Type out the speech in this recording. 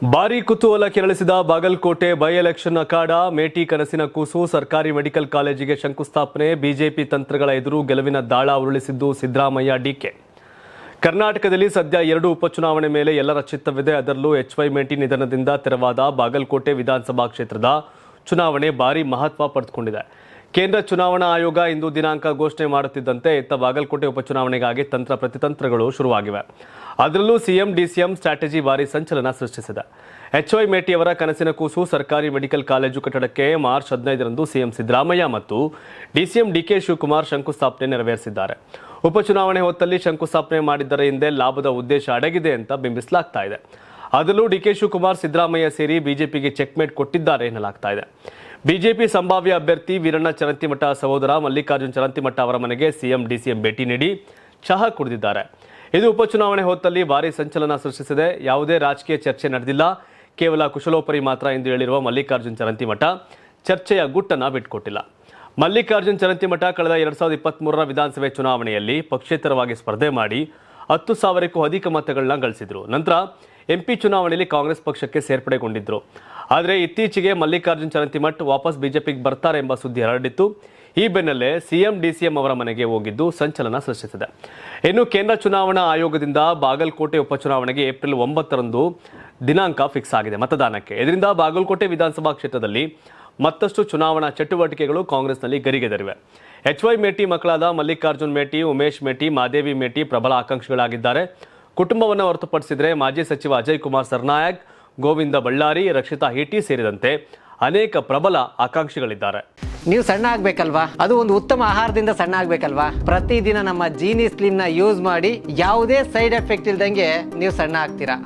ಭಾರೀ ಕುತೂಹಲ ಕೆರಳಿಸಿದ Bagalkot by election ಅಖಾಡ. ಮೇಟಿ ಕನಸಿನ ಕೂಸು. ಸರ್ಕಾರಿ ಮೆಡಿಕಲ್ ಕಾಲೇಜಿಗೆ ಶಂಕುಸ್ಥಾಪನೆ. ಬಿಜೆಪಿ ತಂತ್ರಗಳ ಎದುರು ಗೆಲುವಿನ ದಾಳ ಉರುಳಿಸಿದ್ದು ಸಿದ್ದರಾಮಯ್ಯ ಡಿಕೆ. ಕರ್ನಾಟಕದಲ್ಲಿ ಸದ್ಯ 2 ಉಪಚುನಾವಣೆ ಮೇಲೆ ಎಲ್ಲರ ಚಿತ್ತವಿದೆ. ಅದರಲ್ಲೂ HY ಮೇಟಿ ನಿಧನದಿಂದ ತೆರವಾದ ಬಾಗಲಕೋಟೆ ವಿಧಾನಸಭಾ ಕ್ಷೇತ್ರದ ಚುನಾವಣೆ ಭಾರೀ ಮಹತ್ವ ಪಡೆದುಕೊಂಡಿದೆ. ಕೇಂದ್ರ ಚುನಾವಣಾ ಆಯೋಗ ಇಂದು ದಿನಾಂಕ ಘೋಷಣೆ ಮಾಡುತ್ತಿದ್ದಂತೆ ಇತ್ತ ಬಾಗಲಕೋಟೆ ಉಪಚುನಾವಣೆಗಾಗಿ ತಂತ್ರ ಪ್ರತಿತಂತ್ರಗಳು ಶುರುವಾಗಿವೆ. ಅದರಲ್ಲೂ ಸಿಎಂ ಡಿಸಿಎಂ ಸ್ಟ್ರಾಟಜಿ ಭಾರಿ ಸಂಚಲನ ಸೃಷ್ಟಿಸಿದೆ. HY ಮೇಟಿ ಅವರ ಕನಸಿನ ಕೂಸು ಸರ್ಕಾರಿ ಮೆಡಿಕಲ್ ಕಾಲೇಜು ಕಟ್ಟಡಕ್ಕೆ ಮಾರ್ಚ್ 15ರಂದು ಸಿಎಂ ಸಿದ್ದರಾಮಯ್ಯ ಮತ್ತು ಡಿಸಿಎಂ DK ಶಿವಕುಮಾರ್ ಶಂಕುಸ್ಥಾಪನೆ ನೆರವೇರಿಸಿದ್ದಾರೆ. ಉಪಚುನಾವಣೆ ಹೊತ್ತಲ್ಲಿ ಶಂಕುಸ್ಥಾಪನೆ ಮಾಡಿದ್ದರ ಹಿಂದೆ ಲಾಭದ ಉದ್ದೇಶ ಅಡಗಿದೆ ಅಂತ ಬಿಂಬಿಸಲಾಗ್ತಾ ಇದೆ. ಅದರಲ್ಲೂ DK ಶಿವಕುಮಾರ್ ಸಿದ್ದರಾಮಯ್ಯ ಸೇರಿ ಬಿಜೆಪಿಗೆ ಚೆಕ್ಮೇಟ್ ಕೊಟ್ಟಿದ್ದಾರೆ ಎನ್ನಲಾಗ್ತಾ ಇದೆ. ಬಿಜೆಪಿ ಸಂಭಾವ್ಯ ಅಭ್ಯರ್ಥಿ ವೀರಣ್ಣ ಚರಂತಿಮಠ ಸಹೋದರ ಮಲ್ಲಿಕಾರ್ಜುನ್ ಚರಂತಿಮಠ ಅವರ ಮನೆಗೆ ಸಿಎಂ ಡಿಸಿಎಂ ಭೇಟಿ ನೀಡಿ ಚಹಾ ಕುಡಿದಿದ್ದಾರೆ. ಇದು ಉಪಚುನಾವಣೆ ಹೊತ್ತಲ್ಲಿ ಭಾರೀ ಸಂಚಲನ ಸೃಷ್ಟಿಸಿದೆ. ಯಾವುದೇ ರಾಜಕೀಯ ಚರ್ಚೆ ನಡೆದಿಲ್ಲ, ಕೇವಲ ಕುಶಲೋಪರಿ ಮಾತ್ರ ಎಂದು ಹೇಳಿರುವ ಮಲ್ಲಿಕಾರ್ಜುನ್ ಚರಂತಿಮಠ ಚರ್ಚೆಯ ಗುಟ್ಟನ್ನು ಬಿಟ್ಟುಕೊಟ್ಟಿಲ್ಲ. ಮಲ್ಲಿಕಾರ್ಜುನ್ ಚರಂತಿಮಠ ಕಳೆದ 2023ರ ವಿಧಾನಸಭೆ ಚುನಾವಣೆಯಲ್ಲಿ ಪಕ್ಷೇತರವಾಗಿ ಸ್ಪರ್ಧೆ ಮಾಡಿ 10,000ಕ್ಕೂ ಅಧಿಕ ಮತಗಳನ್ನ ಗಳಿಸಿದ್ರು. ನಂತರ MP ಚುನಾವಣೆಯಲ್ಲಿ ಕಾಂಗ್ರೆಸ್ ಪಕ್ಷಕ್ಕೆ ಸೇರ್ಪಡೆಗೊಂಡಿದ್ರು. ಆದರೆ ಇತ್ತೀಚೆಗೆ ಮಲ್ಲಿಕಾರ್ಜುನ್ ಚರಂತಿಮಠ್ ವಾಪಸ್ ಬಿಜೆಪಿಗೆ ಬರ್ತಾರೆ ಎಂಬ ಸುದ್ದಿ ಹರಡಿತ್ತು. ಈ ಬೆನ್ನಲ್ಲೇ ಸಿಎಂ ಡಿಸಿಎಂ ಅವರ ಮನೆಗೆ ಹೋಗಿದ್ದು ಸಂಚಲನ ಸೃಷ್ಟಿಸಿದೆ. ಇನ್ನು ಕೇಂದ್ರ ಚುನಾವಣಾ ಆಯೋಗದಿಂದ ಬಾಗಲಕೋಟೆ ಉಪಚುನಾವಣೆಗೆ ಏಪ್ರಿಲ್ 9ರಂದು ದಿನಾಂಕ ಫಿಕ್ಸ್ ಆಗಿದೆ ಮತದಾನಕ್ಕೆ. ಇದರಿಂದ ಬಾಗಲಕೋಟೆ ವಿಧಾನಸಭಾ ಕ್ಷೇತ್ರದಲ್ಲಿ ಮತ್ತಷ್ಟು ಚುನಾವಣಾ ಚಟುವಟಿಕೆಗಳು ಕಾಂಗ್ರೆಸ್ನಲ್ಲಿ ಗರಿಗೆದರಿವೆ. HY ಮೇಟಿ ಮಕ್ಕಳಾದ ಮಲ್ಲಿಕಾರ್ಜುನ್ ಮೇಟಿ, ಉಮೇಶ್ ಮೇಟಿ, ಮಾದೇವಿ ಮೇಟಿ ಪ್ರಬಲ ಆಕಾಂಕ್ಷಿಗಳಾಗಿದ್ದಾರೆ. ಕುಟುಂಬವನ್ನು ಹೊರತುಪಡಿಸಿದರೆ ಮಾಜಿ ಸಚಿವ ಅಜಯ್ ಕುಮಾರ್ ಸರ್ನಾಯಕ್, ಗೋವಿಂದ ಬಳ್ಳಾರಿ, ರಕ್ಷಿತಾ ಹಿಟಿ ಸೇರಿದಂತೆ ಅನೇಕ ಪ್ರಬಲ ಆಕಾಂಕ್ಷಿಗಳಿದ್ದಾರೆ. ನೀವು ಸಣ್ಣ ಆಗ್ಬೇಕಲ್ವಾ? ಅದು ಒಂದು ಉತ್ತಮ ಆಹಾರದಿಂದ ಸಣ್ಣ ಆಗ್ಬೇಕಲ್ವಾ? ಪ್ರತಿದಿನ ನಮ್ಮ ಜೀನಿ ಸ್ಲಿಮ್ ನ ಯೂಸ್ ಮಾಡಿ ಯಾವುದೇ ಸೈಡ್ ಎಫೆಕ್ಟ್ ಇಲ್ದಂಗೆ ನೀವು ಸಣ್ಣ ಆಗ್ತೀರಾ.